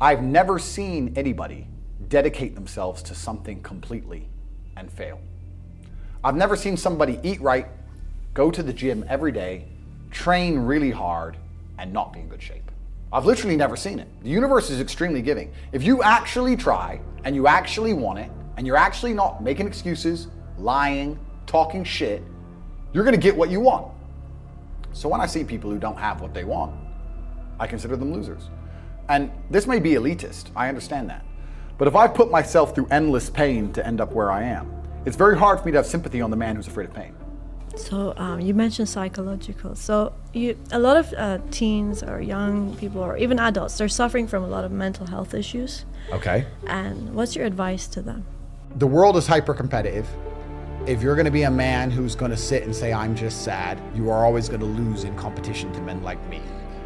I've never seen anybody dedicate themselves to something completely and fail. I've never seen somebody eat right, go to the gym every day, train really hard, and not be in good shape. I've literally never seen it. The universe is extremely giving. If you actually try and you actually want it and you're actually not making excuses, lying, talking shit, you're gonna get what you want. So when I see people who don't have what they want, I consider them losers. And this may be elitist, I understand that. But if I put myself through endless pain to end up where I am, it's very hard for me to have sympathy on the man who's afraid of pain. So you mentioned psychological. So a lot of teens or young people or even adults, they're suffering from a lot of mental health issues. Okay. And what's your advice to them? The world is hyper competitive. If you're gonna be a man who's gonna sit and say, I'm just sad, you are always gonna lose in competition to men like me.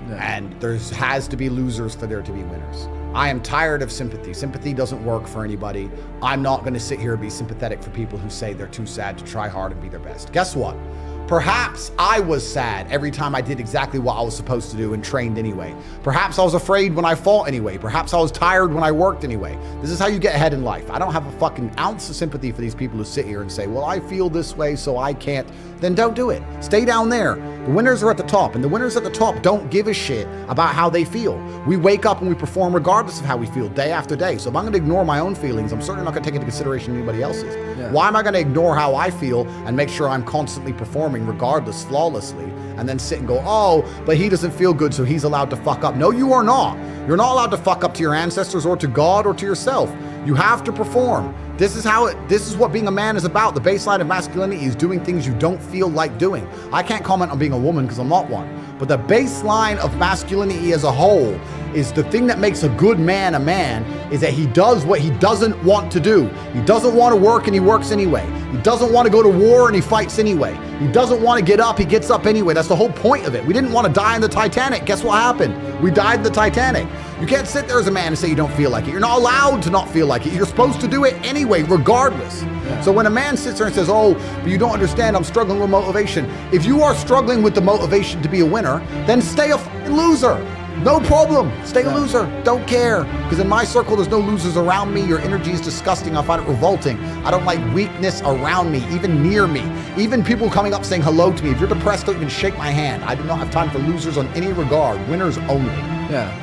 Yeah. And there has to be losers for there to be winners. I am tired of sympathy. Sympathy doesn't work for anybody. I'm not gonna sit here and be sympathetic for people who say they're too sad to try hard and be their best. Guess what? Perhaps I was sad every time I did exactly what I was supposed to do and trained anyway. Perhaps I was afraid when I fought anyway. Perhaps I was tired when I worked anyway. This is how you get ahead in life. I don't have a fucking ounce of sympathy for these people who sit here and say, well, I feel this way, so I can't. Then don't do it. Stay down there. The winners are at the top, and the winners at the top don't give a shit about how they feel. We wake up and we perform regardless of how we feel day after day. So if I'm gonna ignore my own feelings, I'm certainly not gonna take into consideration anybody else's. Yeah. Why am I gonna ignore how I feel and make sure I'm constantly performing regardless, flawlessly, and then sit and go, oh, but he doesn't feel good, so he's allowed to fuck up. No, you are not. You're not allowed to fuck up to your ancestors or to God or to yourself. You have to perform. This is what being a man is about. The baseline of masculinity is doing things you don't feel like doing. I can't comment on being a woman because I'm not one. But the baseline of masculinity as a whole is the thing that makes a good man is that he does what he doesn't want to do. He doesn't want to work and he works anyway. He doesn't want to go to war and he fights anyway. He doesn't want to get up, he gets up anyway. That's the whole point of it. We didn't want to die in the Titanic. Guess what happened? We died in the Titanic. You can't sit there as a man and say you don't feel like it. You're not allowed to not feel like it. You're supposed to do it anyway, regardless. Yeah. So when a man sits there and says, oh, but you don't understand, I'm struggling with motivation. If you are struggling with the motivation to be a winner, then stay a fucking loser. No problem. Stay a loser. Don't care. Because in my circle, there's no losers around me. Your energy is disgusting. I find it revolting. I don't like weakness around me, even near me. Even people coming up saying hello to me. If you're depressed, don't even shake my hand. I do not have time for losers on any regard. Winners only. Yeah.